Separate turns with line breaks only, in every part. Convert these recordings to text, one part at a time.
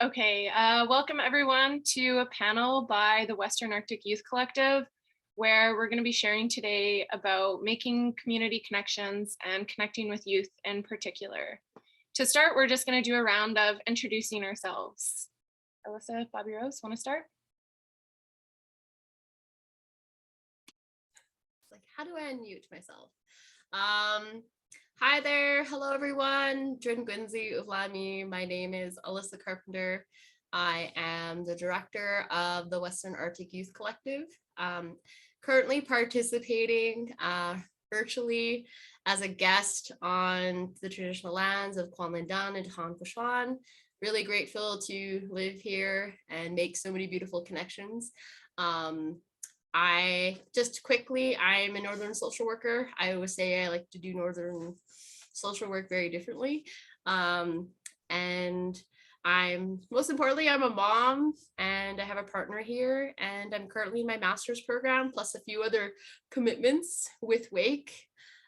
Okay, welcome everyone to a panel by the Western Arctic Youth Collective, where we're going to be sharing today about making community connections and connecting with youth in particular. To start, we're just going to do a round of introducing ourselves. Alyssa, Bobby Rose, want to start?
Like, how do I unmute myself? Hi there. Hello, everyone. Jane Glassco Fellow. My name is Alyssa Carpenter. I am the director of the Western Arctic Youth Collective. Currently participating virtually as a guest on the traditional lands of Kwanlindan and Hanfashan. Really grateful to live here and make so many beautiful connections. I'm a Northern social worker. I always say I like to do Northern social work very differently. And most importantly, I'm a mom and I have a partner here, and I'm currently in my master's program, plus a few other commitments with WAYC.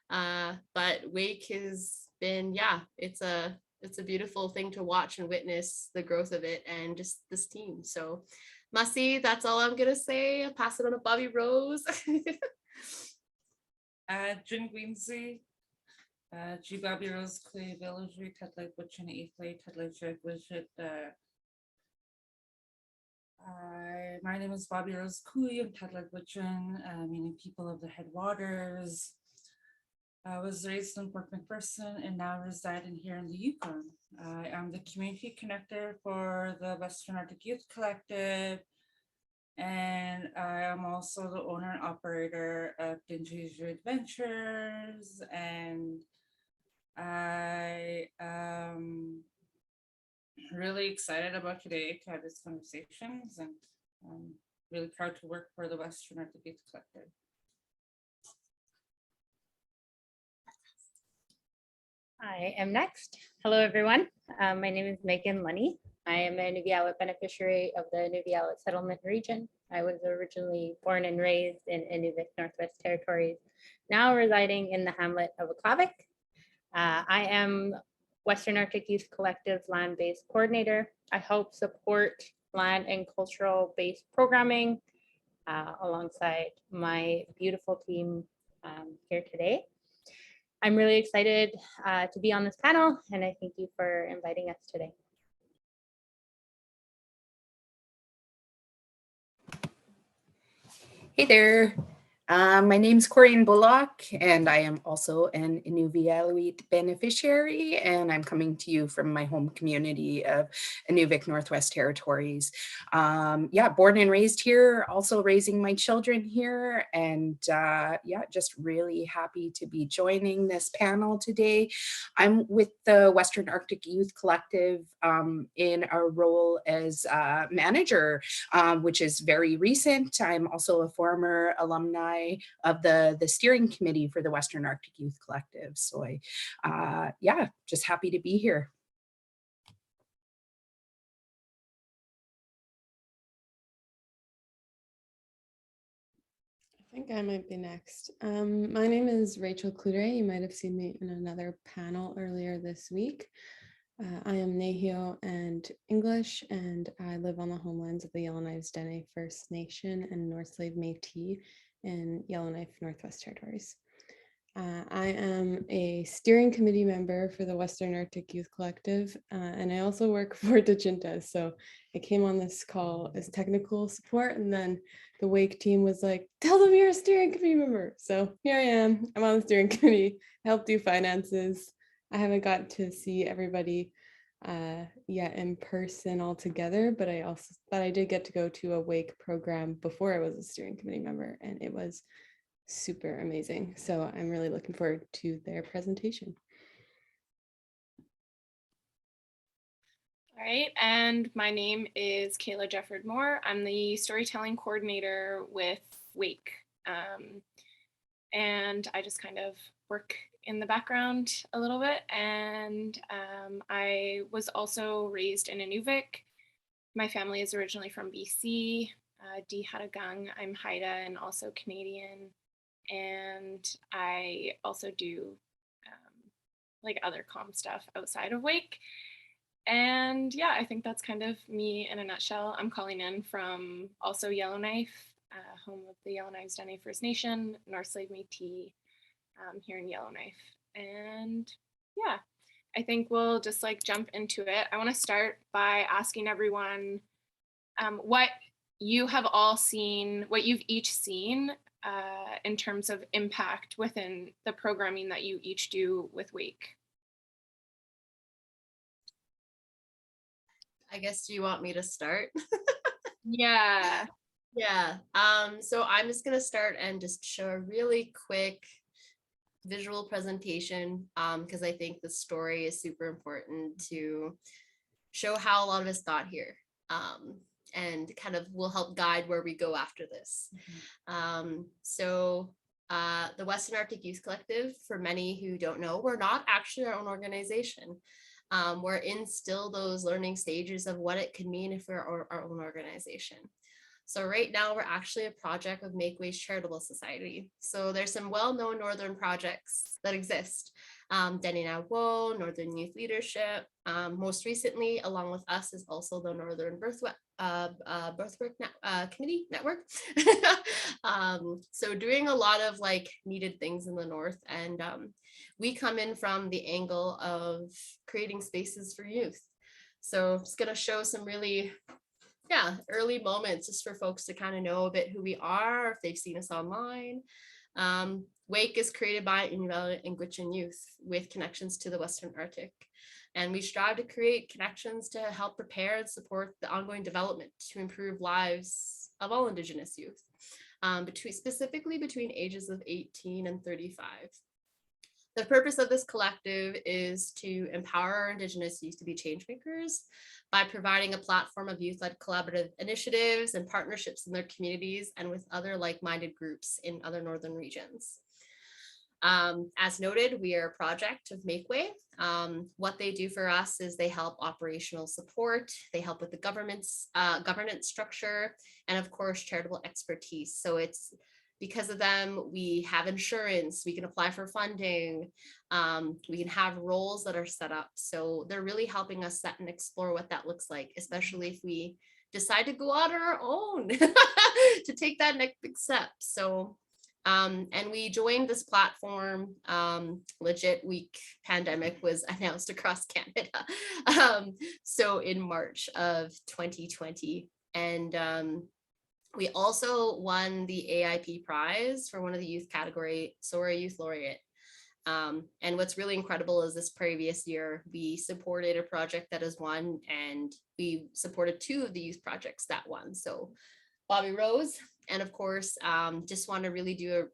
But WAYC has been, it's a beautiful thing to watch and witness the growth of it and just this team. So Masi, that's all I'm gonna say. I'll pass it on to Bobby Rose.
Jane Glassco Bobby Rose Clay Village Untitled Chapter. My name is Bobby Rose Kui, Untitled Gwich'in, meaning people of the headwaters. I was raised in Port McPherson and now reside here in the Yukon. I am the community connector for the Western Arctic Youth Collective, and I am also the owner and operator of Indigenous Adventures, and I am really excited about today to have these conversations, and I'm really proud to work for the Western Arctic Youth Collective.
I am next. Hello, everyone. My name is Lennie. I am an Inuvialuit beneficiary of the Inuvialuit settlement region. I was originally born and raised in Inuvik, Northwest Territories, now residing in the hamlet of Aklavik. I am Western Arctic Youth Collective's land-based coordinator. I help support land and cultural-based programming alongside my beautiful team here today. I'm really excited to be on this panel, and I thank you for inviting us today.
Hey there. My name's Corinne Bullock, and I am also an Inuvialuit beneficiary, and I'm coming to you from my home community of Inuvik, Northwest Territories. Born and raised here, also raising my children here, and just really happy to be joining this panel today. I'm with the Western Arctic Youth Collective in a role as manager, which is very recent. I'm also a former alumni of the steering committee for the Western Arctic Youth Collective. So just happy to be here.
I think I might be next. My name is Rachel Clutery. You might have seen me in another panel earlier this week. I am Nahio and English, and I live on the homelands of the Yellowknives Dene First Nation and North Slave Métis in Yellowknife, Northwest Territories. I am a steering committee member for the Western Arctic Youth Collective, and I also work for Dejinta. So I came on this call as technical support, and then the WAYC team was like, tell them you're a steering committee member. So here I am. I'm on the steering committee. I help do finances. I haven't got to see everybody yet in person all together, but I did get to go to a WAYC program before I was a steering committee member, and it was super amazing. So I'm really looking forward to their presentation.
All right, and my name is Kayla Jefford Moore. I'm the storytelling coordinator with WAYC. And I just kind of work in the background a little bit. And I was also raised in Inuvik. My family is originally from BC, Di Hadagang. I'm Haida and also Canadian. And I also do like other comm stuff outside of WAYC. And yeah, I think that's kind of me in a nutshell. I'm calling in from also Yellowknife, home of the Yellowknives Dene First Nation, North Slave Métis, here in Yellowknife. And yeah, I think we'll just like jump into it. I want to start by asking everyone what you have all seen, what you've each seen in terms of impact within the programming that you each do with WAYC.
I guess, do you want me to start?
Yeah.
Yeah. So I'm just gonna start and just show a really quick visual presentation because I think the story is super important to show how a lot of us got here, and kind of will help guide where we go after this. The Western Arctic Youth Collective, for many who don't know, we're not actually our own organization. We're in still those learning stages of what it could mean if we're our own organization. So right now we're actually a project of MakeWay's Charitable Society. So there's some well-known Northern projects that exist. Dene, Northern Youth Leadership. Most recently, along with us, is also the Northern Birthwork Committee Network. So doing a lot of like needed things in the North. And we come in from the angle of creating spaces for youth. So I'm just gonna show some really early moments just for folks to kind of know a bit who we are, if they've seen us online. WAYC is created by Inuvialuit and Gwich'in youth with connections to the Western Arctic. And we strive to create connections to help prepare and support the ongoing development to improve lives of all Indigenous youth, specifically between ages of 18 and 35. The purpose of this collective is to empower our Indigenous youth to be change makers by providing a platform of youth-led collaborative initiatives and partnerships in their communities and with other like-minded groups in other northern regions. As noted, we are a project of MakeWay. What they do for us is they help operational support, they help with the governance structure, and of course, charitable expertise. So it's because of them, we have insurance, we can apply for funding, we can have roles that are set up. So they're really helping us set and explore what that looks like, especially if we decide to go out on our own to take that next big step. So, and we joined this platform, legit week pandemic was announced across Canada. So in March of 2020. And we also won the AIP prize for one of the youth category. So we're a youth laureate. And what's really incredible is this previous year, we supported a project that has won, and we supported 2 of the youth projects that won. So Bobby Rose, and of course, just want to really do a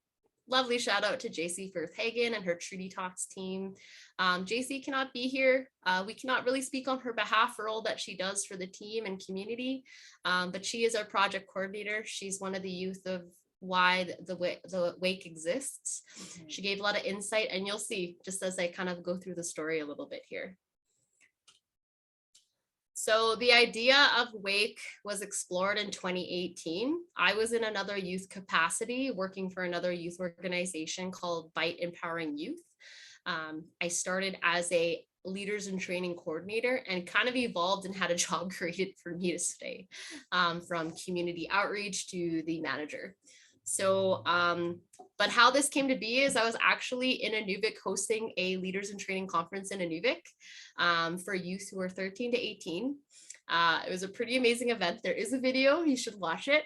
lovely shout out to JC Firth-Hagen and her Treaty Talks team. JC cannot be here. We cannot really speak on her behalf for all that she does for the team and community, but she is our project coordinator. She's one of the youth of why the WAYC exists. She gave a lot of insight, and you'll see just as I kind of go through the story a little bit here. So the idea of WAYC was explored in 2018. I was in another youth capacity working for another youth organization called Bite Empowering Youth. I started as a leaders and training coordinator and kind of evolved and had a job created for me to stay, from community outreach to the manager. So, but how this came to be is I was actually in Inuvik hosting a leaders in training conference in Inuvik for youth who are 13 to 18. It was a pretty amazing event. There is a video, you should watch it.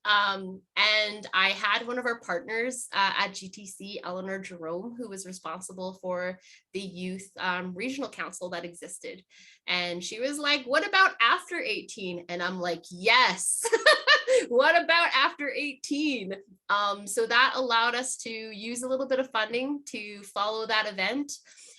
And I had one of our partners at GTC, Eleanor Jerome, who was responsible for the youth regional council that existed. And she was like, what about after 18? And I'm like, yes. What about after 18? So that allowed us to use a little bit of funding to follow that event.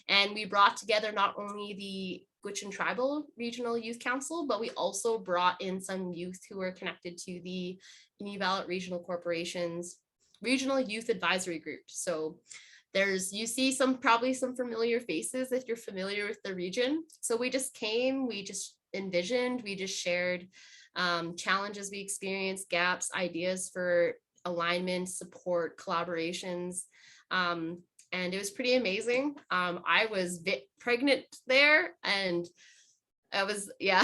And we brought together not only the Gwich'in Tribal Regional Youth Council, but we also brought in some youth who were connected to the Inuvialuit Regional Corporation's Regional Youth Advisory Group. So you see probably some familiar faces if you're familiar with the region. So we just came, we just envisioned, we just shared challenges we experienced, gaps, ideas for alignment, support, collaborations. And it was pretty amazing. I was pregnant there, and I was, yeah,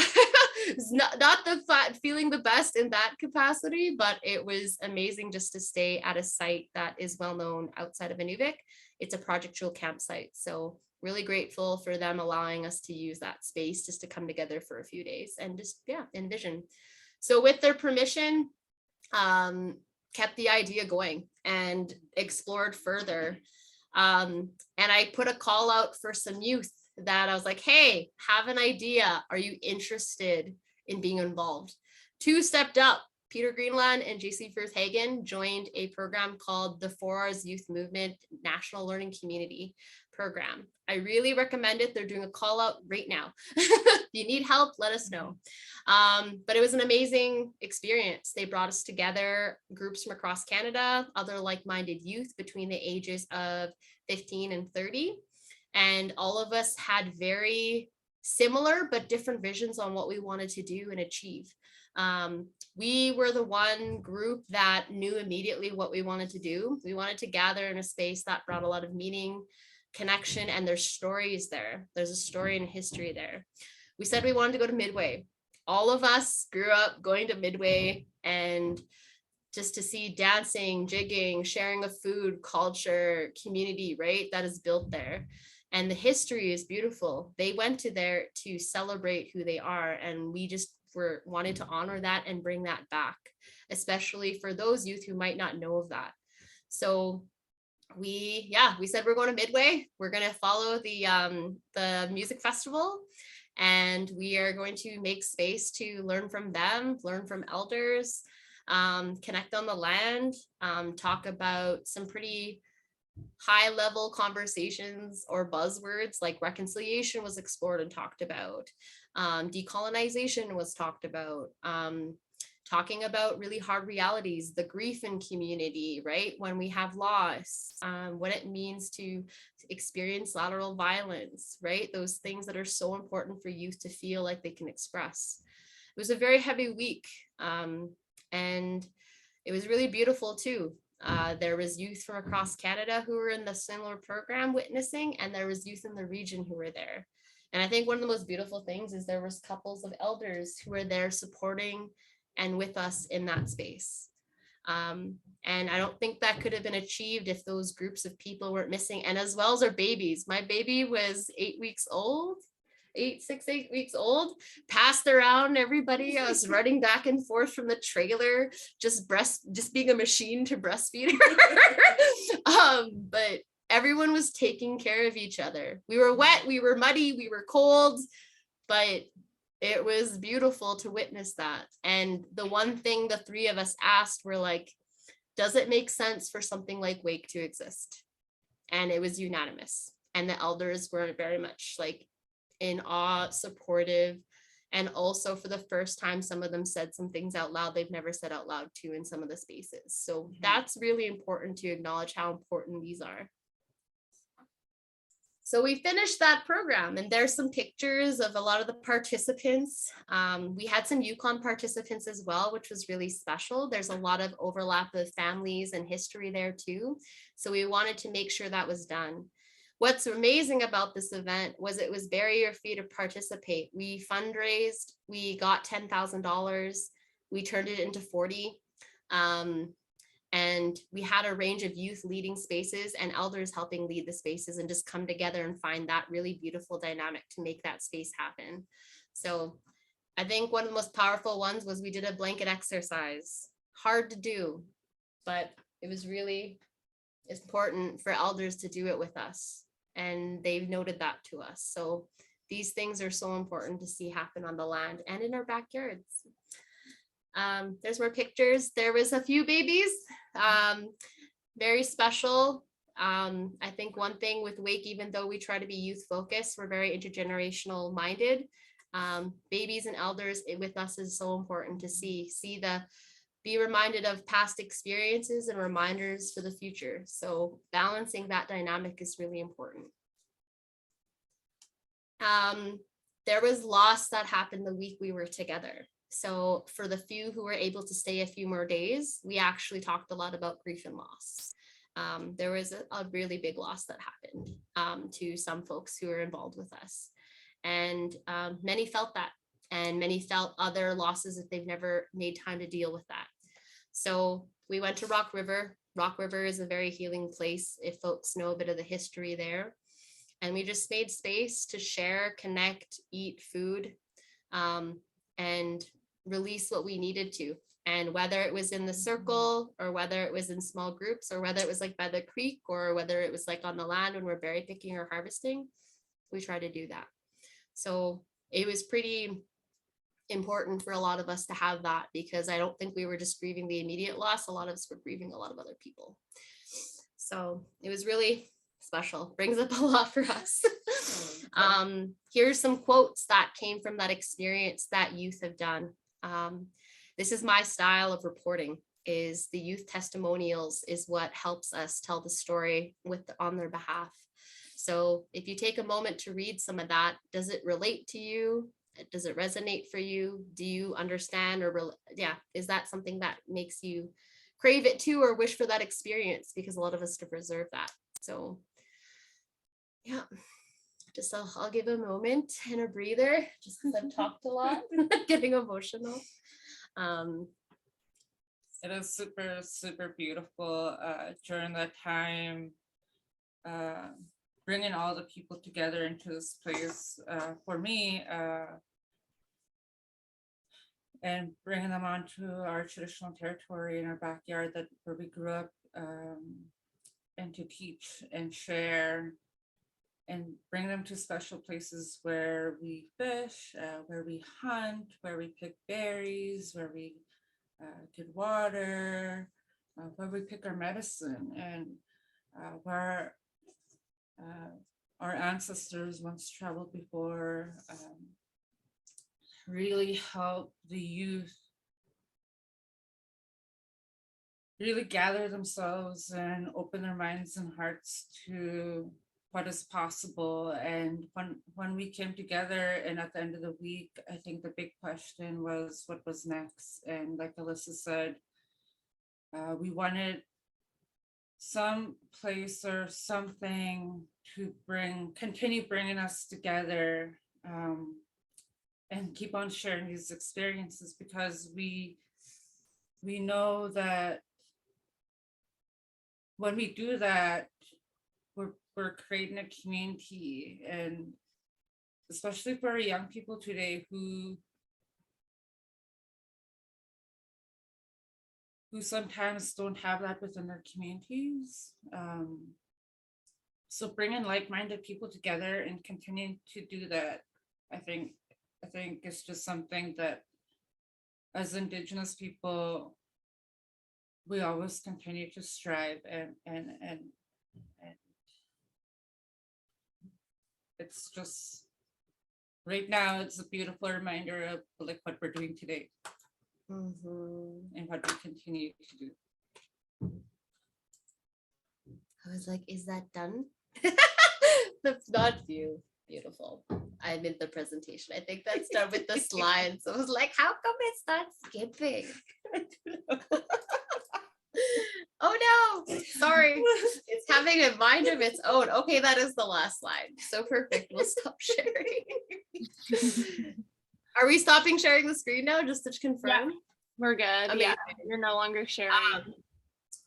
it's not the feeling the best in that capacity, but it was amazing just to stay at a site that is well known outside of Inuvik. It's a Project Jewel campsite. So really grateful for them allowing us to use that space just to come together for a few days and just, yeah, envision. So with their permission, kept the idea going and explored further. And I put a call out for some youth that I was like, hey, have an idea. Are you interested in being involved? Two stepped up. Peter Greenland and JC Firth-Hagen joined a program called the 4 Hours Youth Movement National Learning Community Program. I really recommend it. They're doing a call out right now. If you need help, let us know. But it was an amazing experience. They brought us together, groups from across Canada, other like-minded youth between the ages of 15 and 30. And all of us had very similar but different visions on what we wanted to do and achieve. We were the one group that knew immediately what we wanted to do. We wanted to gather in a space that brought a lot of meaning, connection, and there's stories there. There's a story and history there. We said we wanted to go to MakeWay. All of us grew up going to MakeWay and just to see dancing, jigging, sharing of food, culture, community, right? That is built there. And the history is beautiful. They went to there to celebrate who they are. And we just wanted to honor that and bring that back, especially for those youth who might not know of that. So we said we're going to MakeWay. We're going to follow the music festival, and we are going to make space to learn from them, learn from elders, connect on the land, talk about some pretty high level conversations or buzzwords like reconciliation was explored and talked about. Decolonization was talked about. Talking about really hard realities, the grief in community, right? When we have loss, what it means to experience lateral violence, right? Those things that are so important for youth to feel like they can express. It was a very heavy week, and it was really beautiful too. There was youth from across Canada who were in the similar program witnessing, and there was youth in the region who were there. And I think one of the most beautiful things is there was couples of elders who were there supporting and with us in that space. And I don't think that could have been achieved if those groups of people weren't missing, and as well as our babies. My baby was 8 weeks old, 8 weeks old, passed around everybody. I was running back and forth from the trailer, just being a machine to breastfeed her. But everyone was taking care of each other. We were wet, we were muddy, we were cold, but it was beautiful to witness that. And the one thing the three of us asked were like, does it make sense for something like WAYC to exist? And it was unanimous. And the elders were very much like in awe, supportive. And also for the first time, some of them said some things out loud they've never said out loud too in some of the spaces. So that's really important to acknowledge how important these are. So we finished that program, and there's some pictures of a lot of the participants. We had some Yukon participants as well, which was really special. There's a lot of overlap of families and history there too. So we wanted to make sure that was done. What's amazing about this event was it was barrier-free to participate. We fundraised, we got $10,000, we turned it into 40. And we had a range of youth leading spaces and elders helping lead the spaces and just come together and find that really beautiful dynamic to make that space happen. So I think one of the most powerful ones was we did a blanket exercise. Hard to do, but it was really important for elders to do it with us. And they've noted that to us. So these things are so important to see happen on the land and in our backyards. There's more pictures. There was a few babies, very special. I think one thing with WAYC, even though we try to be youth focused, we're very intergenerational minded. Babies and elders with us is so important to be reminded of past experiences and reminders for the future. So balancing that dynamic is really important. There was loss that happened the week we were together. So for the few who were able to stay a few more days, we actually talked a lot about grief and loss. There was a really big loss that happened to some folks who were involved with us. And many felt that, and many felt other losses if they've never made time to deal with that. So we went to Rock River. Rock River is a very healing place if folks know a bit of the history there. And we just made space to share, connect, eat food, and release what we needed to. And whether it was in the circle, or whether it was in small groups, or whether it was like by the creek, or whether it was like on the land when we're berry picking or harvesting, we try to do that. So it was pretty important for a lot of us to have that, because I don't think we were just grieving the immediate loss. A lot of us were grieving a lot of other people. So it was really special. Brings up a lot for us. Here's some quotes that came from that experience that youth have done. This is my style of reporting, is the youth testimonials is what helps us tell the story on their behalf. So if you take a moment to read some of that, does it relate to you? Does it resonate for you? Do you understand, or is that something that makes you crave it too, or wish for that experience? Because a lot of us to preserve that. So yeah, just I'll give a moment and a breather, just because I've talked a lot, getting emotional.
It is super, super beautiful during that time, bringing all the people together into this place for me, and bringing them onto our traditional territory in our backyard where we grew up, and to teach and share and bring them to special places where we fish, where we hunt, where we pick berries, where we get water, where we pick our medicine, and where our ancestors once traveled before, really help the youth really gather themselves and open their minds and hearts to what is possible. And when we came together, and at the end of the week, I think the big question was what was next. And like Alyssa said, we wanted some place or something to continue bringing us together, and keep on sharing these experiences, because we know that when we do that, we're creating a community, and especially for our young people today who sometimes don't have that within their communities. So bringing like-minded people together and continuing to do that, I think it's just something that as Indigenous people, we always continue to strive, and it's just, right now, it's a beautiful reminder of like what we're doing today, and what we continue to do.
I was like, is that done? That's not beautiful. I meant the presentation. I think that's done with the slides. I was like, how come it's not skipping? Oh no, sorry. It's having a mind of its own. Okay, that is the last slide. So perfect. We'll stop sharing. Are we stopping sharing the screen now, just to confirm?
Yeah, we're good.
Amazing.
Yeah, you're no longer sharing.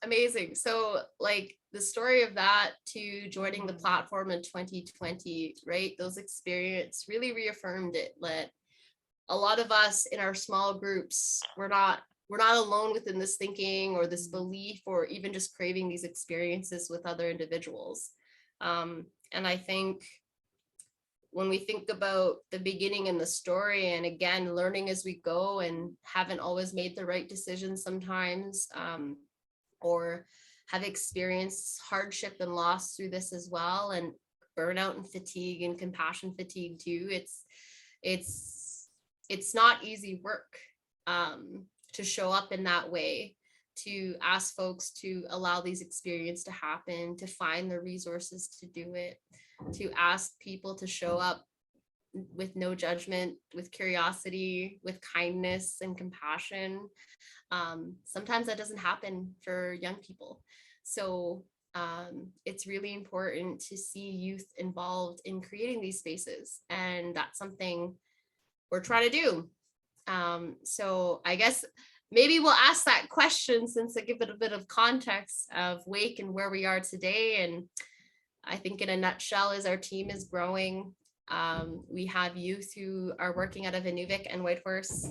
Amazing. So like the story of that to joining the platform in 2020, right? Those experiences really reaffirmed it. That a lot of us in our small groups, we're not alone within this thinking or this belief, or even just craving these experiences with other individuals. And I think when we think about the beginning and the story, and again, learning as we go and haven't always made the right decisions sometimes, or have experienced hardship and loss through this as well, and burnout and fatigue and compassion fatigue too. It's not easy work to show up in that way, to ask folks to allow these experiences to happen, to find the resources to do it, to ask people to show up with no judgment, with curiosity, with kindness and compassion. Sometimes that doesn't happen for young people. So it's really important to see youth involved in creating these spaces. And that's something we're trying to do. So I guess maybe we'll ask that question, since I give it a bit of context of WAYC and where we are today. And I think in a nutshell is our team is growing. We have youth who are working out of Inuvik and Whitehorse,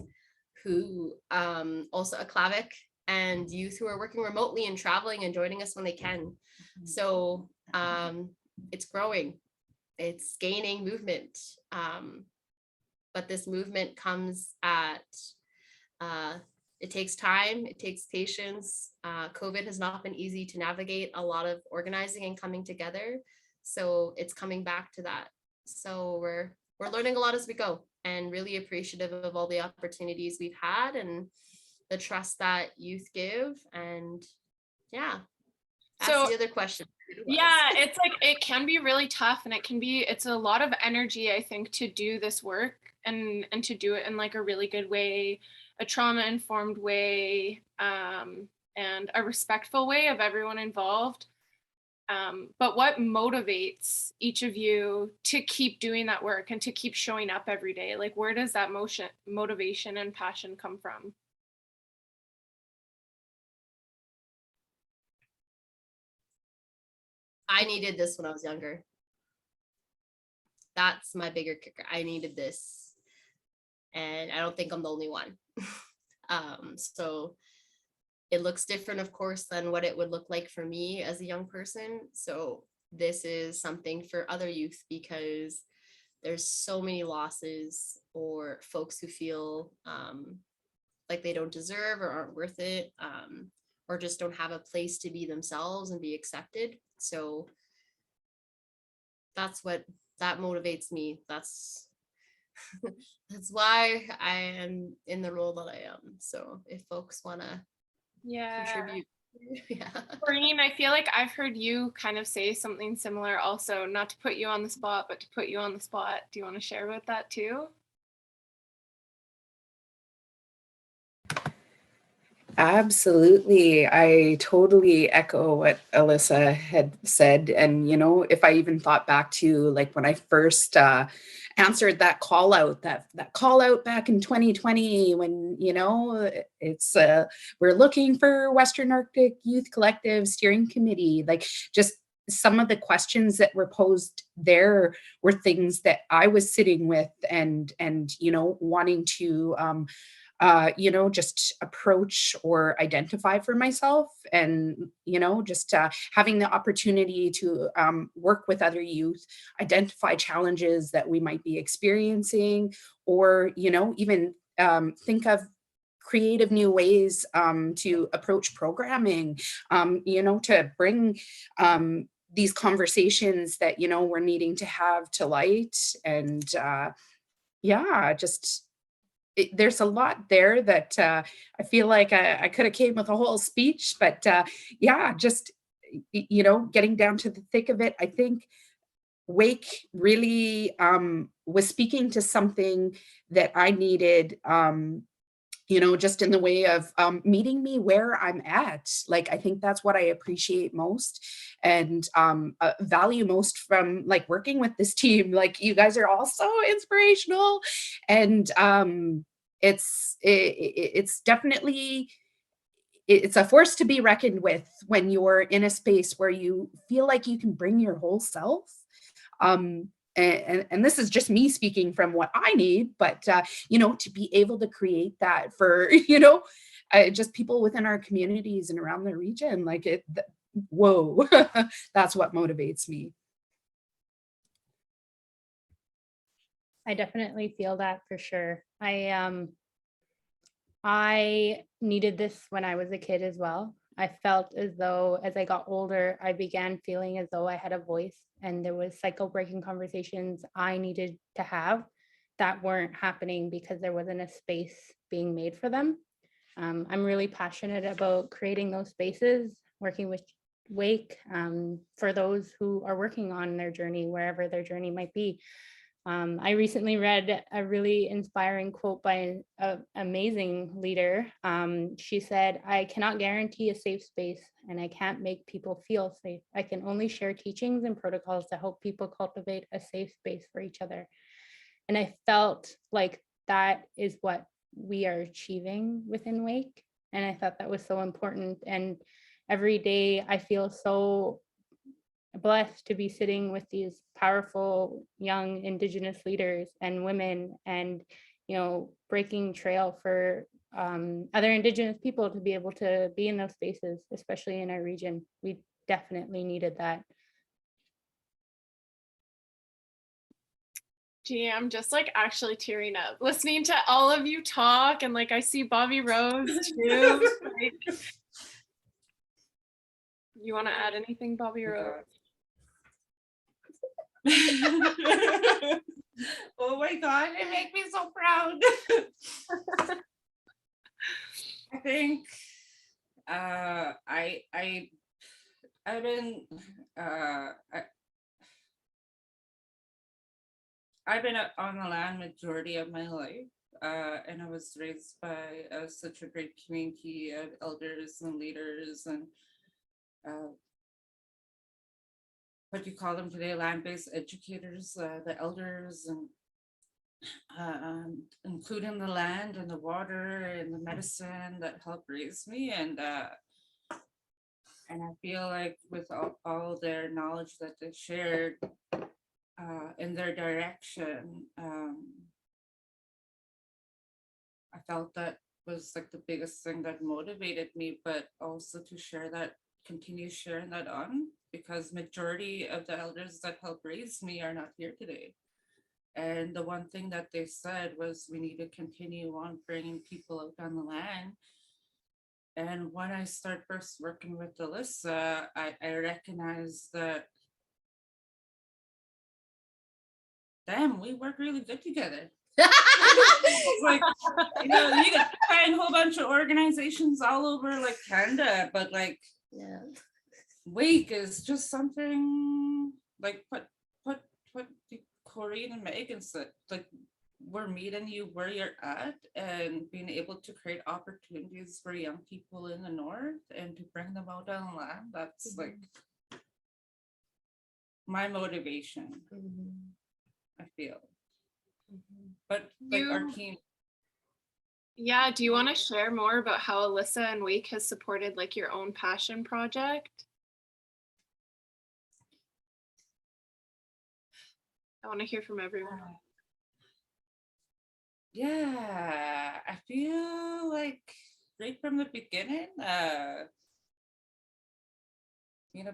who also a Aklavik, and youth who are working remotely and traveling and joining us when they can. So it's growing, it's gaining movement. But this movement comes at, it takes time, it takes patience. COVID has not been easy to navigate, a lot of organizing and coming together. So it's coming back to that. So we're learning a lot as we go, and really appreciative of all the opportunities we've had and the trust that youth give. And yeah, that's
So
the other question.
yeah, it's like, it can be really tough, and it's a lot of energy, I think, to do this work and to do it in like a really good way, a trauma-informed way, and a respectful way of everyone involved. But what motivates each of you to keep doing that work and to keep showing up every day? Like, where does that motivation and passion come from?
I needed this when I was younger. That's my bigger kicker. I needed this. And I don't think I'm the only one. So it looks different, of course, than what it would look like for me as a young person. So this is something for other youth, because there's so many losses, or folks who feel like they don't deserve or aren't worth it, or just don't have a place to be themselves and be accepted. So that motivates me. That's why I am in the role that I am. So if folks want to contribute. Yeah.
Corinne, I feel like I've heard you kind of say something similar also, not to put you on the spot, but to put you on the spot. Do you want to share about that too?
Absolutely. I totally echo what Alyssa had said. And, if I even thought back to like when I first answered that call out back in 2020, when, it's we're looking for Western Arctic Youth Collective Steering Committee, like just some of the questions that were posed there were things that I was sitting with and wanting to just approach or identify for myself, and just having the opportunity to work with other youth, identify challenges that we might be experiencing, or even think of creative new ways to approach programming, to bring these conversations that we're needing to have to light. And there's a lot there that I feel like I could have came with a whole speech, but just getting down to the thick of it, I think WAYC really was speaking to something that I needed, just in the way of meeting me where I'm at. Like, I think that's what I appreciate most and value most from like working with this team. Like, you guys are all so inspirational, and it's definitely, it's a force to be reckoned with when you're in a space where you feel like you can bring your whole self. And this is just me speaking from what I need, but to be able to create that for just people within our communities and around the region, like whoa, that's what motivates me.
I definitely feel that for sure. I needed this when I was a kid as well. I felt as though as I got older, I began feeling as though I had a voice, and there was cycle breaking conversations I needed to have that weren't happening because there wasn't a space being made for them. I'm really passionate about creating those spaces, working with WAYC for those who are working on their journey, wherever their journey might be. I recently read a really inspiring quote by an amazing leader. She said, "I cannot guarantee a safe space, and I can't make people feel safe. I can only share teachings and protocols to help people cultivate a safe space for each other." And I felt like that is what we are achieving within WAYC. And I thought that was so important. And every day I feel so blessed to be sitting with these powerful young Indigenous leaders and women, and breaking trail for other Indigenous people to be able to be in those spaces, especially in our region. We definitely needed that.
Gee, I'm just like actually tearing up listening to all of you talk, and like I see Bobby Rose too. Like, you want to add anything, Bobby Rose?
Oh my God, it makes me so proud. I think I've been on the land majority of my life, and I was raised by such a great community of elders and leaders and what you call them today, land-based educators, the elders, and including the land and the water and the medicine that helped raise me. And I feel like with all their knowledge that they shared in their direction, I felt that was like the biggest thing that motivated me, but also to continue sharing that on, because majority of the elders that helped raise me are not here today. And the one thing that they said was we need to continue on bringing people out on the land. And when I started first working with Alyssa, I recognized that, damn, we work really good together. Like, you can find a whole bunch of organizations all over like Canada, but like,
Yeah.
WAYC is just something like what Corey and Megan said, like we're meeting you where you're at and being able to create opportunities for young people in the north and to bring them out on land. That's like my motivation, I feel. But like our team.
Yeah, do you want to share more about how Alyssa and WAYC has supported like your own passion project? I want to hear from everyone.
Yeah, I feel like right from the beginning,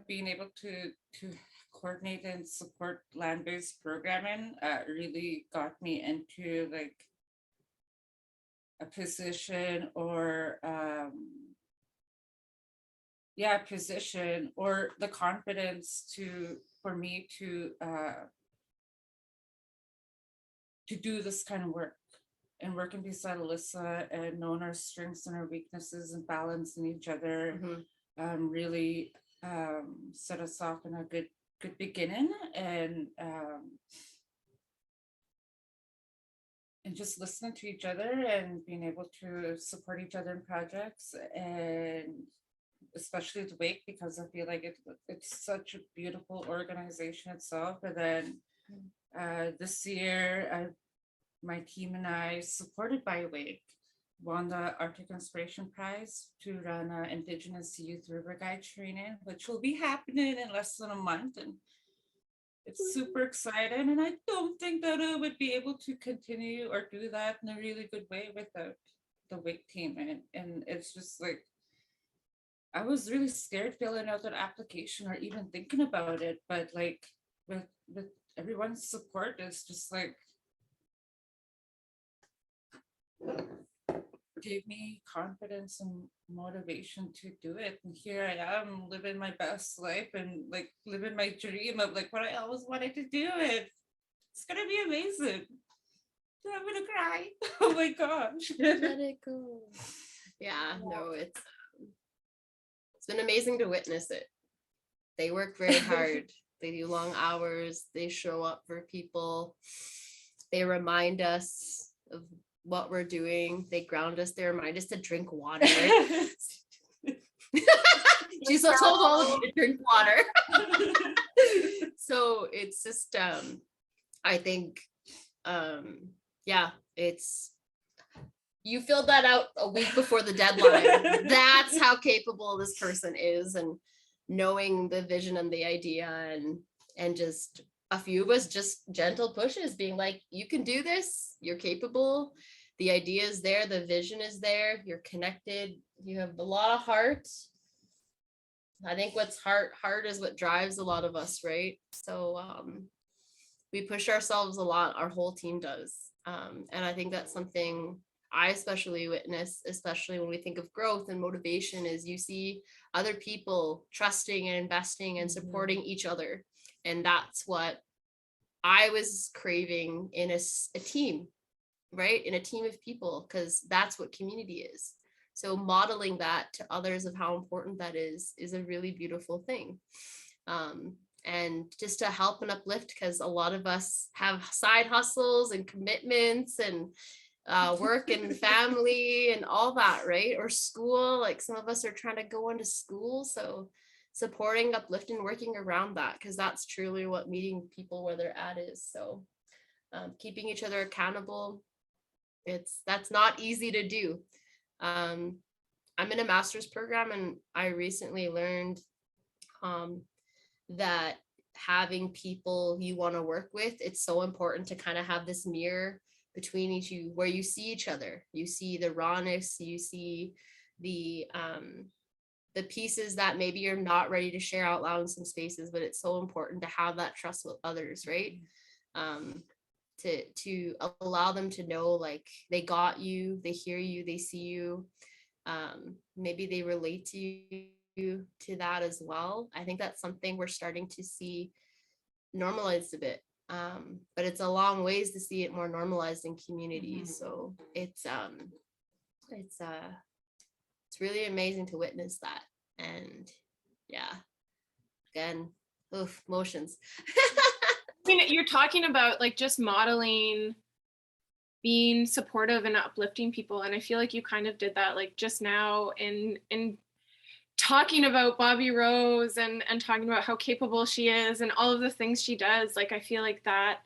being able to coordinate and support land-based programming really got me into like a position or position or the confidence for me to do this kind of work and working beside Alyssa and knowing our strengths and our weaknesses and balancing each other. Really set us off in a good beginning, and just listening to each other and being able to support each other in projects, and especially with WAYC, because I feel like it's such a beautiful organization itself. And then this year, my team and I, supported by WAYC, won the Arctic Inspiration Prize to run an Indigenous Youth River Guide training, which will be happening in less than a month. And it's super exciting. And I don't think that I would be able to continue or do that in a really good way without the WAYC team. And it's just like, I was really scared filling out that application or even thinking about it. But like with everyone's support, it's just like, gave me confidence and motivation to do it. And here I am living my best life and like living my dream of like what I always wanted to do. It. It's gonna be amazing. I'm gonna cry. Oh my gosh.
Let it go. Yeah, no, it's been amazing to witness it. They work very hard They do long hours. They show up for people. They remind us of what we're doing. They ground us. They remind us to drink water. She's so told all of you to drink water. So it's just, I think, yeah, it's, you filled that out a week before the deadline. That's how capable this person is, and knowing the vision and the idea, and just a few of us just gentle pushes, being like, you can do this, you're capable, the idea is there, the vision is there, you're connected, you have a lot of heart. I think what's heart is what drives a lot of us, right? So we push ourselves a lot, our whole team does. And I think that's something I especially witness, especially when we think of growth and motivation, is you see other people trusting and investing and supporting each other. And that's what I was craving in a team, right? In a team of people, because that's what community is. So modeling that to others of how important that is a really beautiful thing. And just to help and uplift, because a lot of us have side hustles and commitments and work and family and all that, right? Or school, like some of us are trying to go into school. So supporting, uplifting, working around that, because that's truly what meeting people where they're at is. So keeping each other accountable, that's not easy to do. I'm in a master's program, and I recently learned that having people you want to work with, it's so important to kind of have this mirror between you where you see each other, you see the rawness, you see the pieces that maybe you're not ready to share out loud in some spaces, but it's so important to have that trust with others, right? To allow them to know, like, they got you, they hear you, they see you, maybe they relate to you to that as well. I think that's something we're starting to see normalized a bit, but it's a long ways to see it more normalized in communities. So it's really amazing to witness that. And yeah, again, emotions.
I mean, you're talking about like just modeling being supportive and uplifting people, and I feel like you kind of did that like just now in talking about Bobby Rose and talking about how capable she is and all of the things she does. Like, I feel like that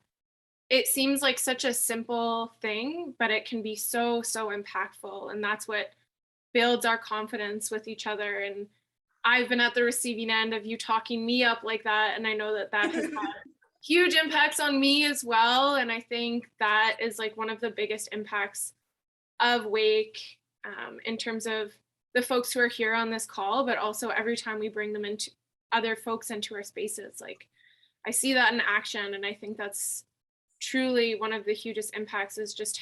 it seems like such a simple thing, but it can be so impactful, and that's what builds our confidence with each other. And I've been at the receiving end of you talking me up like that, and I know that has had huge impacts on me as well. And I think that is like one of the biggest impacts of WAYC, in terms of the folks who are here on this call, but also every time we bring them into other folks into our spaces. Like, I see that in action, and I think that's truly one of the hugest impacts, is just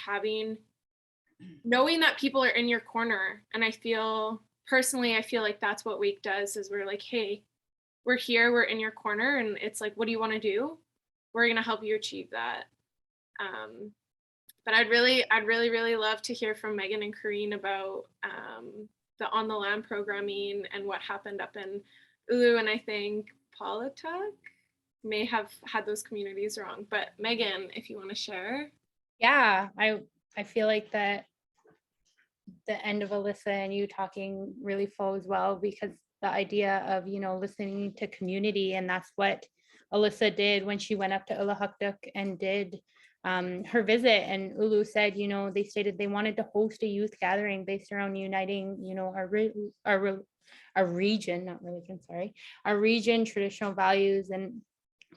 knowing that people are in your corner. And I feel like that's what WAYC does, is we're like, hey, we're here, we're in your corner, and it's like, what do you want to do? We're going to help you achieve that. But I'd really love to hear from Megan and Corrine about the On the Land programming and what happened up in Ulu. And I think Pauktuutit may have had those communities wrong. But Megan, if you want to share.
Yeah, I feel like that the end of Alyssa and you talking really flows well, because the idea of, listening to community, and that's what Alyssa did when she went up to Uluhuktuk and did her visit. And Ulu said, they stated they wanted to host a youth gathering based around uniting, our region, not religion, sorry, our region, traditional values and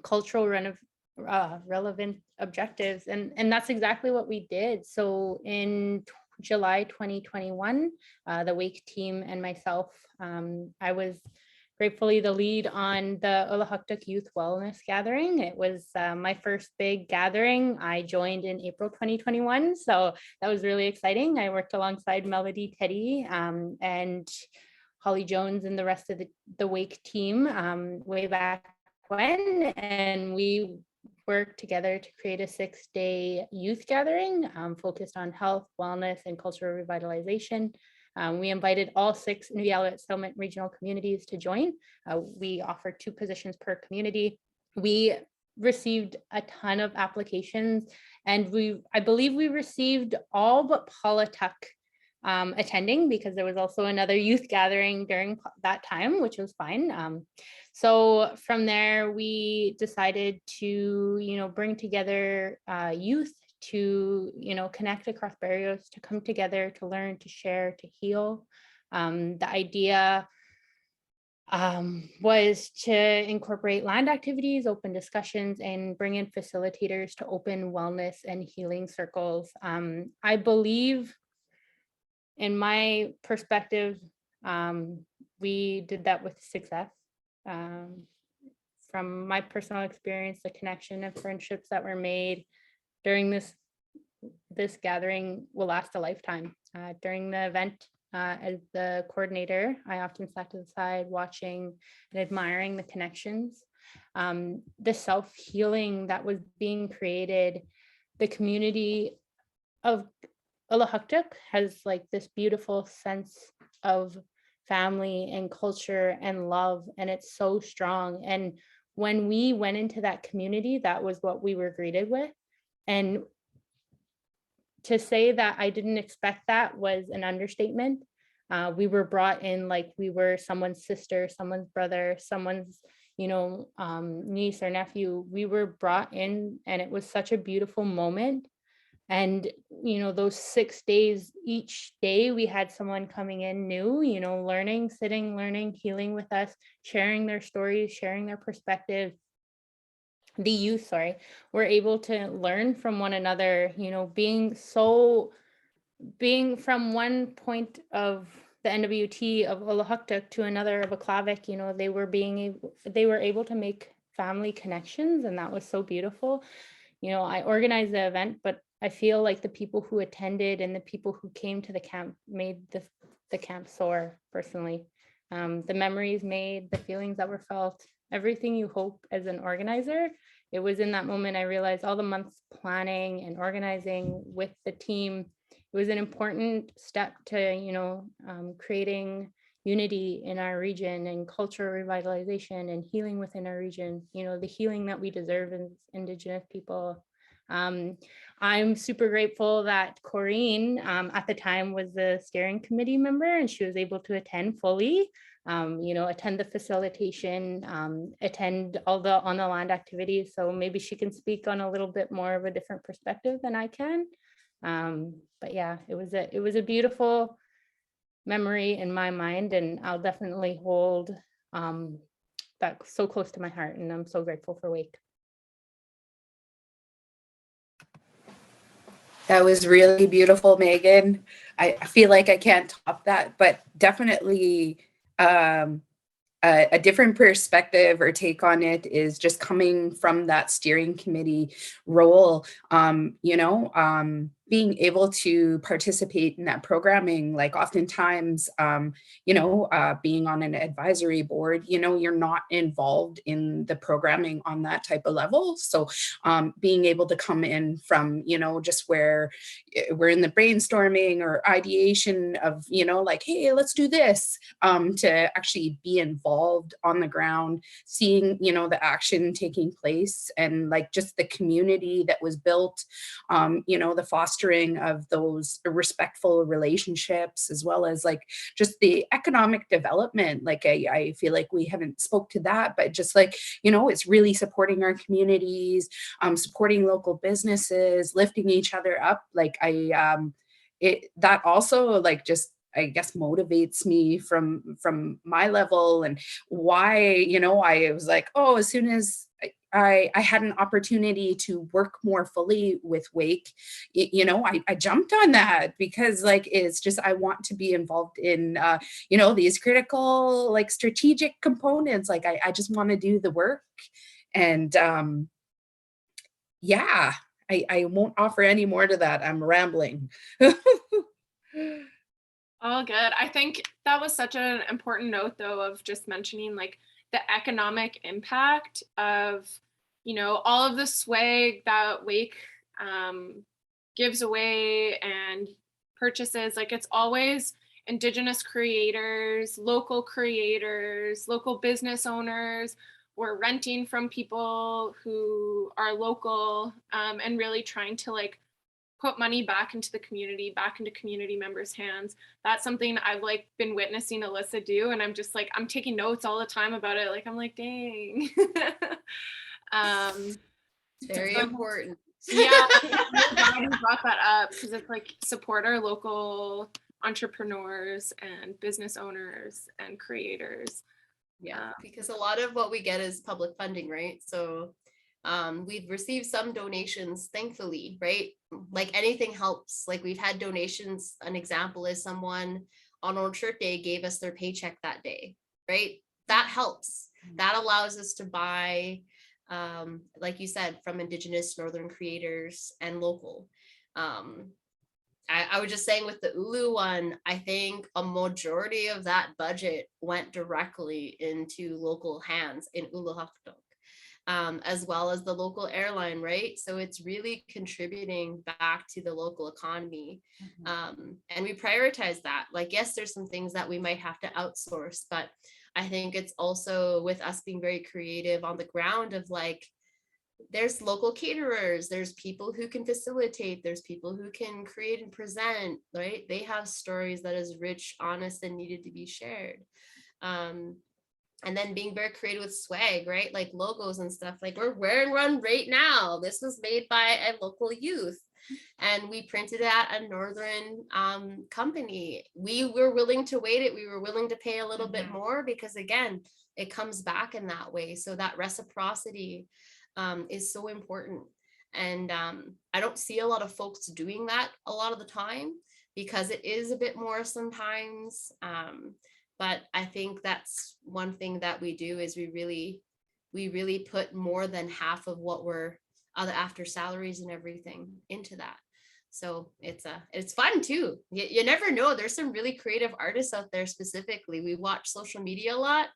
cultural relevant objectives. And that's exactly what we did. So in July 2021, the WAYC team and myself, I was gratefully the lead on the Uluhuktuk Youth Wellness Gathering. It was my first big gathering. I joined in April 2021, so that was really exciting. I worked alongside Melody Teddy and Holly Jones and the rest of the WAYC team way back when, and we worked together to create a 6-day youth gathering focused on health, wellness, and cultural revitalization. We invited all 6 Inuvialuit settlement regional communities to join. We offered 2 positions per community. We received a ton of applications, and I believe we received all but Pauktuutit attending, because there was also another youth gathering during that time, which was fine. So from there, we decided to, bring together youth to, connect across barriers, to come together, to learn, to share, to heal. The idea was to incorporate land activities, open discussions, and bring in facilitators to open wellness and healing circles. I believe, in my perspective, we did that with success. From my personal experience, the connection and friendships that were made during this gathering will last a lifetime. During the event, as the coordinator, I often sat to the side watching and admiring the connections, the self-healing that was being created. The community of Inuvialuit has like this beautiful sense of family and culture and love, and it's so strong. And when we went into that community, that was what we were greeted with. And to say that I didn't expect that was an understatement. We were brought in like we were someone's sister, someone's brother, someone's, niece or nephew. We were brought in, and it was such a beautiful moment. And, those 6 days, each day we had someone coming in new, learning, sitting, learning, healing with us, sharing their stories, sharing their perspectives. The youth, were able to learn from one another, being from one point of the NWT of Inuvialuit to another of Aklavik, they were able to make family connections, and that was so beautiful. I organized the event, but I feel like the people who attended and the people who came to the camp made the camp soar personally. The memories made, the feelings that were felt, everything you hope as an organizer. It was in that moment I realized all the months planning and organizing with the team. It was an important step to, creating unity in our region and cultural revitalization and healing within our region, the healing that we deserve as Indigenous people. I'm super grateful that Corinne at the time was the steering committee member, and she was able to attend fully, attend the facilitation, attend all the on the land activities. So maybe she can speak on a little bit more of a different perspective than I can. But yeah, it was a beautiful memory in my mind, and I'll definitely hold that so close to my heart, and I'm so grateful for WAYC.
That was really beautiful, Megan. I feel like I can't top that, but definitely a different perspective or take on it is just coming from that steering committee role, being able to participate in that programming, like oftentimes, being on an advisory board, you're not involved in the programming on that type of level. So being able to come in from, just where we're in the brainstorming or ideation of, like, hey, let's do this, to actually be involved on the ground, seeing, the action taking place, and like just the community that was built, the fostering of those respectful relationships, as well as like just the economic development. Like I feel like we haven't spoke to that, but just like, it's really supporting our communities, supporting local businesses, lifting each other up. Like that also like just, I guess, motivates me from my level, and why, I was like, oh, as soon as I had an opportunity to work more fully with WAYC, I jumped on that, because like, it's just, I want to be involved in, these critical, like strategic components. Like I just want to do the work. And yeah, I won't offer any more to that. I'm rambling.
All good. I think that was such an important note, though, of just mentioning like the economic impact of, all of the swag that WAYC gives away and purchases. Like, it's always Indigenous creators, local business owners, we're renting from people who are local, and really trying to like put money back into the community, back into community members' hands. That's something I've like been witnessing Alyssa do, and I'm just like, I'm taking notes all the time about it. Like, I'm like, dang.
Very important.
Yeah, I'm glad you brought that up, because it's like support our local entrepreneurs and business owners and creators.
Yeah, because a lot of what we get is public funding, right? So we've received some donations, thankfully, right? Like anything helps. Like we've had donations. An example is someone on Old Shirt Day gave us their paycheck that day, right? That helps. That allows us to buy, like you said, from Indigenous Northern creators and local. I was just saying with the Ulu one, I think a majority of that budget went directly into local hands in Uluhaftok, as well as the local airline, right? So it's really contributing back to the local economy. And we prioritize that. Like, yes, there's some things that we might have to outsource, but I think it's also with us being very creative on the ground of like, there's local caterers, there's people who can facilitate, there's people who can create and present, right? They have stories that is rich, honest, and needed to be shared. And then being very creative with swag, right? Like logos and stuff. Like we're wearing one right now. This was made by a local youth, and we printed it at a northern company. We were willing to wait it. We were willing to pay a little bit more, because again, it comes back in that way. So that reciprocity is so important. And I don't see a lot of folks doing that a lot of the time, because it is a bit more sometimes. But I think that's one thing that we do is we really put more than half of what we're after salaries and everything into that. So it's fun too. You never know. There's some really creative artists out there. Specifically, we watch social media a lot.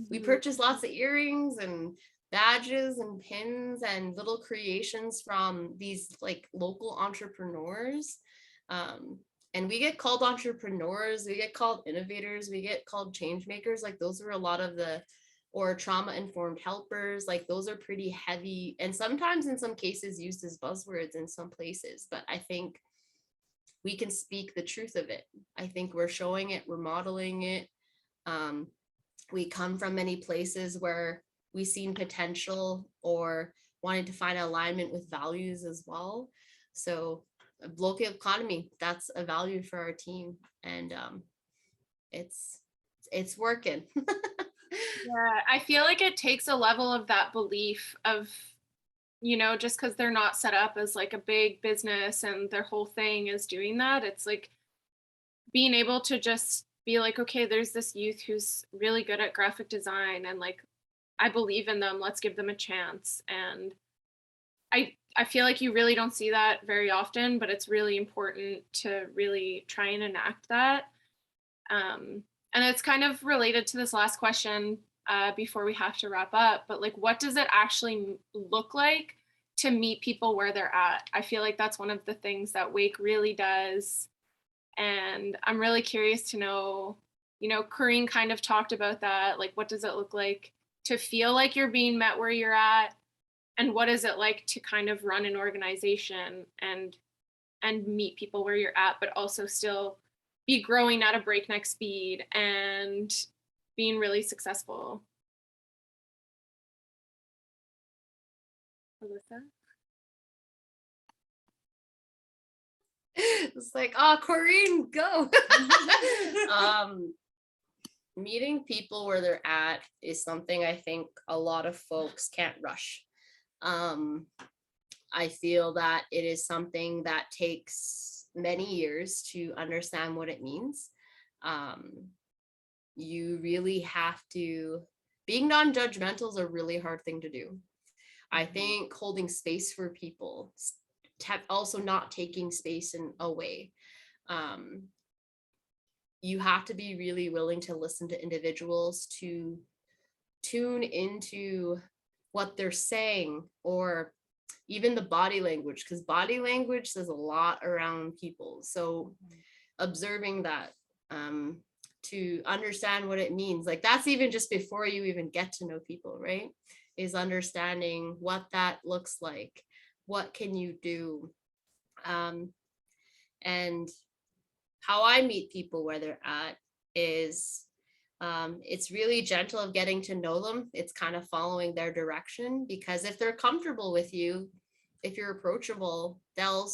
We purchase lots of earrings and badges and pins and little creations from these like local entrepreneurs. And we get called entrepreneurs, we get called innovators, we get called change makers. Like those are a lot of or trauma informed helpers. Like those are pretty heavy, and sometimes in some cases used as buzzwords in some places. But I think we can speak the truth of it. I think we're showing it, we're modeling it. We come from many places where we've seen potential or wanted to find alignment with values as well. So local economy, that's a value for our team, and it's working.
Yeah, I feel like it takes a level of that belief of, just because they're not set up as like a big business and their whole thing is doing that. It's like being able to just be like, okay, there's this youth who's really good at graphic design, and like, I believe in them, let's give them a chance. And I feel like you really don't see that very often, but it's really important to really try and enact that. And it's kind of related to this last question before we have to wrap up, but like, what does it actually look like to meet people where they're at? I feel like that's one of the things that WAYC really does. And I'm really curious to know, Corinne kind of talked about that. Like, what does it look like to feel like you're being met where you're at? And what is it like to kind of run an organization and meet people where you're at, but also still be growing at a breakneck speed and being really successful? Alyssa?
It's like, oh, Corinne, go. Meeting people where they're at is something I think a lot of folks can't rush. I feel that it is something that takes many years to understand what it means. You really have to, being non-judgmental is a really hard thing to do. I think holding space for people, also not taking space away. You have to be really willing to listen to individuals, to tune into what they're saying, or even the body language, because body language says a lot around people. So observing that, to understand what it means. Like that's even just before you even get to know people, right? Is understanding what that looks like. What can you do? And how I meet people where they're at is it's really gentle of getting to know them. It's kind of following their direction, because if they're comfortable with you, if you're approachable, they'll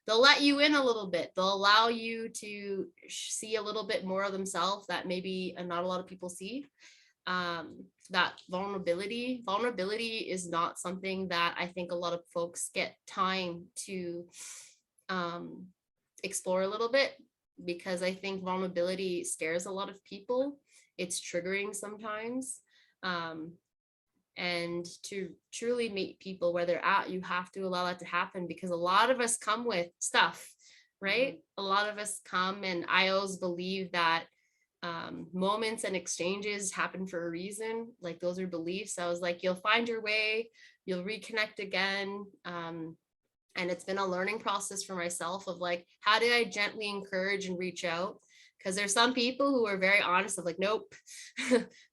let you in a little bit. They'll allow you to see a little bit more of themselves that maybe not a lot of people see. That vulnerability is not something that I think a lot of folks get time to explore a little bit, because I think vulnerability scares a lot of people. It's triggering sometimes. And to truly meet people where they're at, you have to allow that to happen, because a lot of us come with stuff, right? A lot of us come, and I always believe that moments and exchanges happen for a reason. Like those are beliefs. I was like, you'll find your way, you'll reconnect again. And it's been a learning process for myself of like, how do I gently encourage and reach out? Because there's some people who are very honest of like, nope,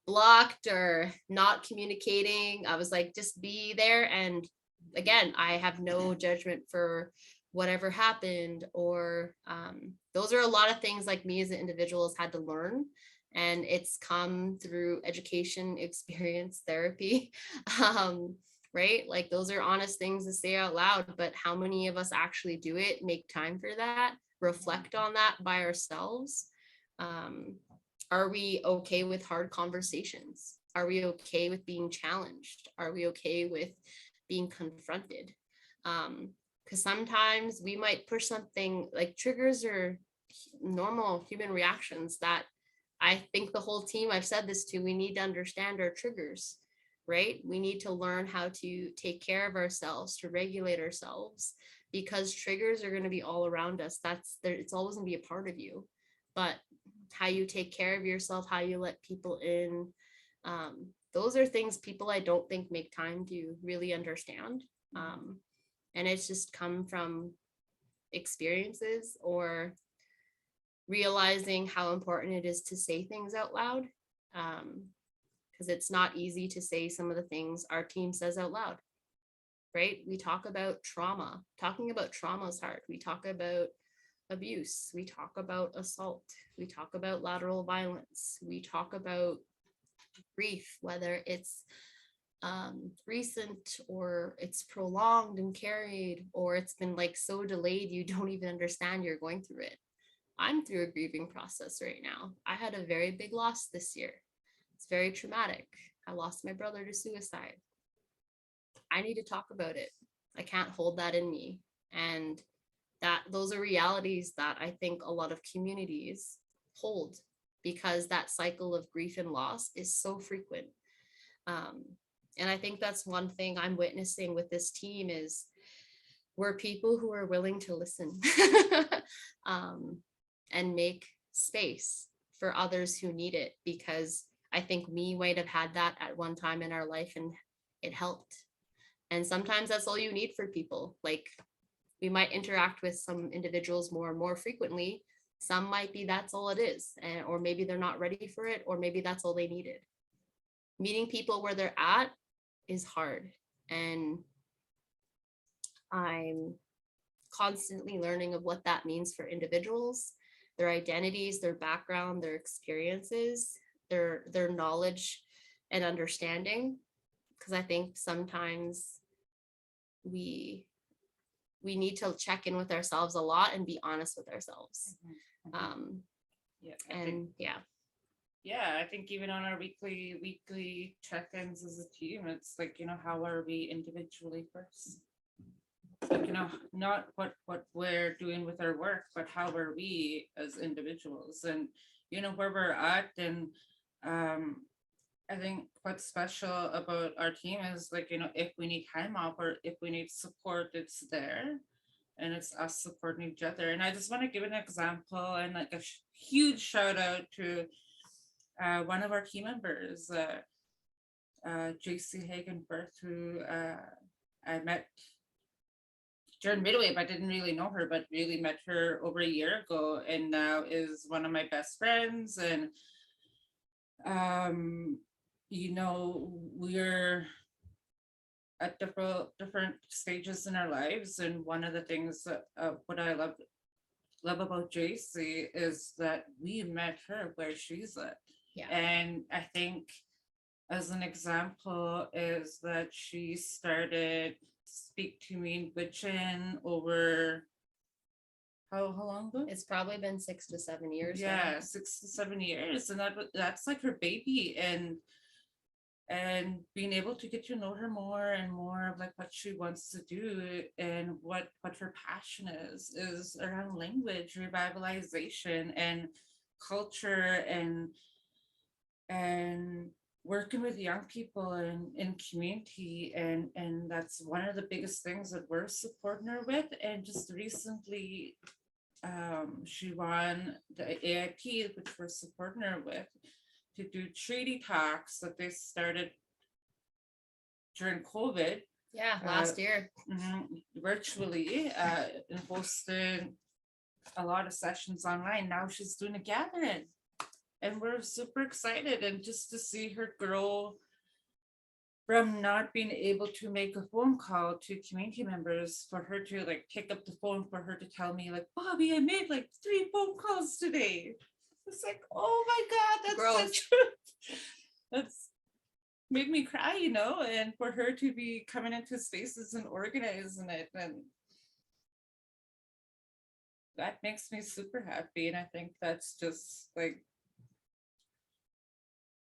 blocked or not communicating. I was like, just be there. And again, I have no judgment for whatever happened, or those are a lot of things like me as an individual has had to learn. And it's come through education, experience, therapy. Right? Like those are honest things to say out loud, but how many of us actually do it, make time for that, reflect on that by ourselves? Are we okay with hard conversations? Are we okay with being challenged? Are we okay with being confronted? Because sometimes we might push something, like triggers or normal human reactions that I think the whole team, I've said this to, we need to understand our triggers, right? We need to learn how to take care of ourselves, to regulate ourselves, because triggers are going to be all around us. It's always going to be a part of you. But how you take care of yourself, how you let people in, those are things people I don't think make time to really understand. And it's just come from experiences or realizing how important it is to say things out loud. Because it's not easy to say some of the things our team says out loud, right? We talk about trauma. Talking about trauma is hard. We talk about abuse. We talk about assault. We talk about lateral violence. We talk about grief, whether it's recent or it's prolonged and carried, or it's been like so delayed you don't even understand you're going through it. I'm through a grieving process right now. I had a very big loss this year. It's very traumatic. I lost my brother to suicide. I need to talk about it. I can't hold that in me. And those are realities that I think a lot of communities hold, because that cycle of grief and loss is so frequent. And I think that's one thing I'm witnessing with this team is we're people who are willing to listen and make space for others who need it, because I think we might have had that at one time in our life and it helped. And sometimes that's all you need for people. Like we might interact with some individuals more and more frequently. Some might be that's all it is, or maybe they're not ready for it, or maybe that's all they needed. Meeting people where they're at is hard. And I'm constantly learning of what that means for individuals, their identities, their background, their experiences, their knowledge and understanding. Because I think sometimes we need to check in with ourselves a lot and be honest with ourselves.
I think even on our weekly check-ins as a team, it's like, how are we individually first? Like, not what we're doing with our work, but how are we as individuals, and where we're at. And I think what's special about our team is like, if we need time off or if we need support, it's there, and it's us supporting each other. And I just want to give an example and like a huge shout out to one of our team members, JC Hagenberth, who I met during midway, but I didn't really know her, but really met her over a year ago, and now is one of my best friends. And you know, we're at different stages in our lives, and one of the things that what I love about JC is that we met her where she's at.
Yeah.
And I think as an example is that she started Speak to Me in Gwich'in over how long ago?
It's probably been 6 to 7 years.
Yeah,
now.
6 to 7 years, and that's like her baby. And being able to get to know her more and more of like what she wants to do and what her passion is around language revitalization and culture and working with young people in community, and that's one of the biggest things that we're supporting her with. And just recently she won the AIP, which we're supporting her with, to do treaty talks that they started during COVID.
Yeah, last year.
Virtually, and hosted a lot of sessions online. Now she's doing a gathering, and we're super excited, and just to see her grow from not being able to make a phone call to community members, for her to like pick up the phone, for her to tell me like, Bobby, I made like 3 phone calls today. It's like, oh my God, that's that's made me cry, you know. And for her to be coming into spaces and organizing it, and that makes me super happy. And I think that's just like,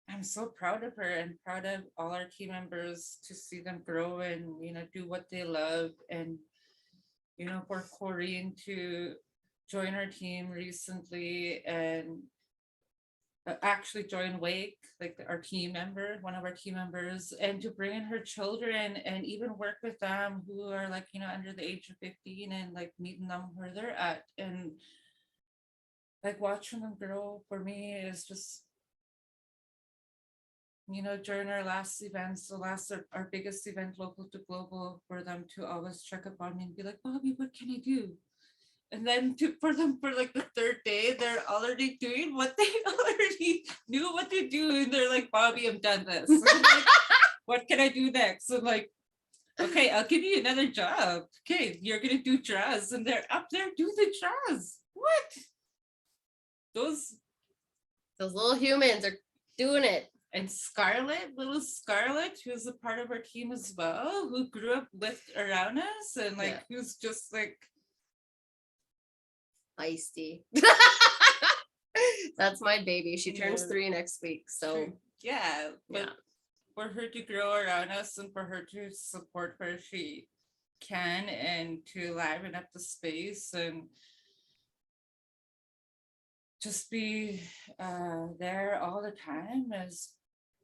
I'm so proud of her and proud of all our team members to see them grow and, you know, do what they love. And, you know, for Corinne to join our team recently and actually join WAYC, like our team member, one of our team members, and to bring in her children and even work with them who are like, you know, under the age of 15, and like meeting them where they're at, and like watching them grow for me is just, you know, during our last events, our biggest event, local to global, for them to always check up on me and be like, Bobby, what can I do? And then for them, for like the 3rd day, they're already doing what they already knew what to do. And they're like, Bobby, I'm done this. Like, what can I do next? I'm like, okay, I'll give you another job. Okay, you're going to do draws. And they're up there doing the draws. What? Those
little humans are doing it.
And little Scarlett, who's a part of our team as well, who grew up around us, and like, who's just like
feisty. That's my baby. She turns 3 next week. So
yeah, but for her to grow around us and for her to support where she can, and to liven up the space and just be there all the time, is,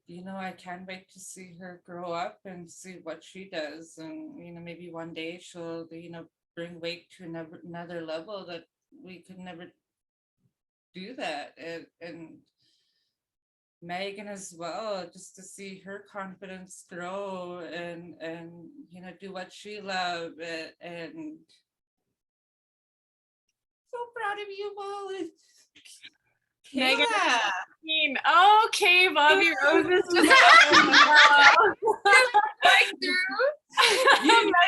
you know, I can't wait to see her grow up and see what she does. And, you know, maybe one day she'll, you know, bring WAYC to another level that we could never do that. And Megan as well, just to see her confidence grow and you know, do what she loves. And so proud of you, Molly.
Megan.
Kayla.
Okay, Bobby Roses. Megan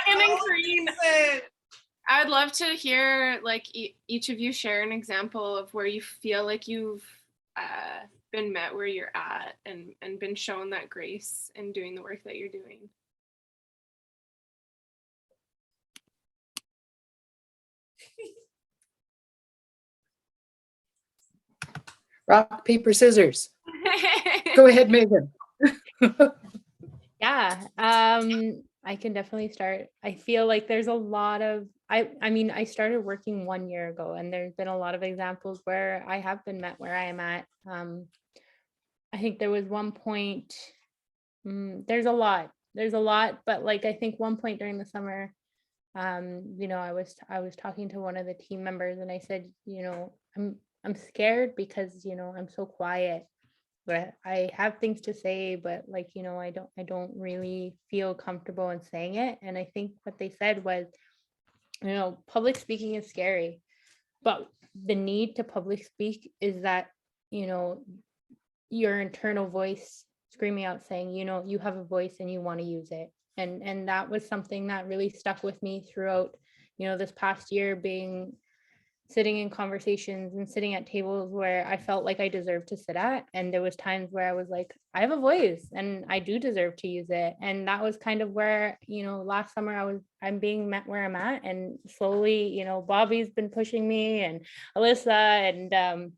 and Green. I'd love to hear like each of you share an example of where you feel like you've been met where you're at and been shown that grace in doing the work that you're doing.
Rock, paper, scissors. Go ahead, Megan.
Yeah, I can definitely start. I feel like there's a lot of, I mean, I started working 1 year ago, and there's been a lot of examples where I have been met where I am at. I think there was one point, there's a lot, but like, I think one point during the summer, you know, I was talking to one of the team members, and I said, you know, I'm scared because, you know, I'm so quiet, but I have things to say, but like, you know, I don't really feel comfortable in saying it. And I think what they said was, public speaking is scary, but the need to public speak is that, your internal voice screaming out saying, you have a voice and you want to use it. And that was something that really stuck with me throughout, this past year, sitting in conversations and sitting at tables where I felt like I deserved to sit at. And there was times where I was like, I have a voice and I do deserve to use it. And that was kind of where, last summer I'm being met where I'm at. And slowly, Bobby's been pushing me, and Alyssa, and,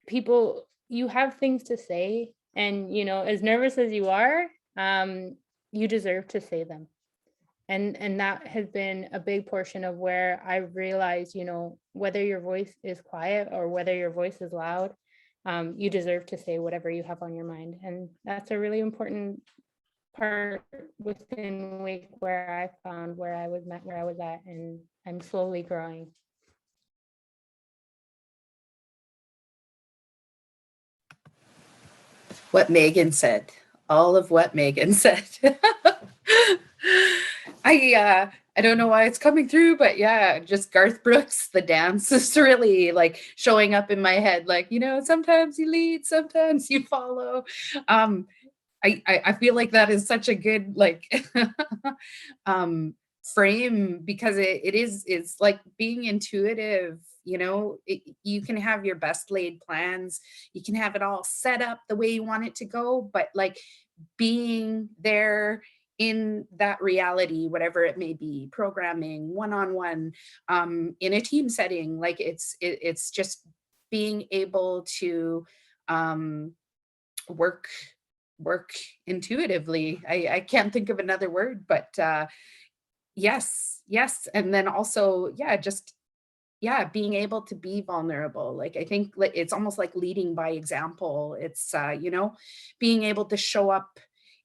people, you have things to say, and, as nervous as you are, you deserve to say them. And that has been a big portion of where I realized, whether your voice is quiet or whether your voice is loud, you deserve to say whatever you have on your mind. And that's a really important part within WAYC, where I found where I was met where I was at, and I'm slowly growing.
What Megan said, all of what Megan said. I don't know why it's coming through, but yeah, just Garth Brooks, the dance is really like showing up in my head. Like, sometimes you lead, sometimes you follow. I feel like that is such a good frame, because it's like being intuitive. You can have your best laid plans, you can have it all set up the way you want it to go, but like being there in that reality, whatever it may be, programming, one-on-one, in a team setting, like it's just being able to work intuitively. I can't think of another word, but yes. And then also, being able to be vulnerable. Like, I think it's almost like leading by example. It's, being able to show up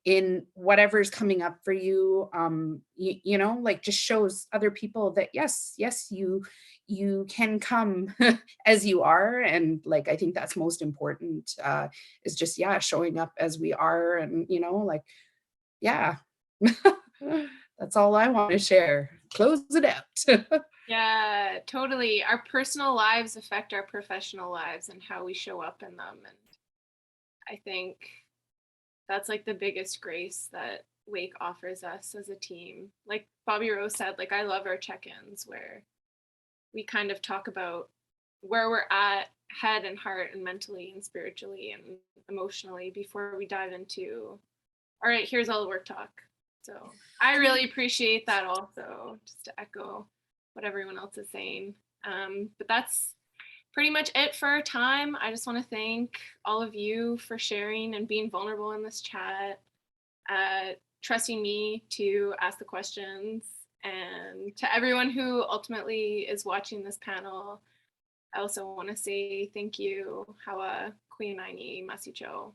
in whatever's coming up for you, like just shows other people that yes, you can come as you are. And like, I think that's most important, is just, showing up as we are. And, that's all I want to share. Close it out.
Yeah, totally. Our personal lives affect our professional lives and how we show up in them. And I think that's like the biggest grace that WAYC offers us as a team. Like Bobby Rose said, like, I love our check-ins where we kind of talk about where we're at, head and heart and mentally and spiritually and emotionally, before we dive into, all right, here's all the work talk. So I really appreciate that also, just to echo what everyone else is saying. But that's pretty much it for our time. I just want to thank all of you for sharing and being vulnerable in this chat, trusting me to ask the questions, and to everyone who ultimately is watching this panel. I also want to say thank you, Hawa Kuinaini Masicho.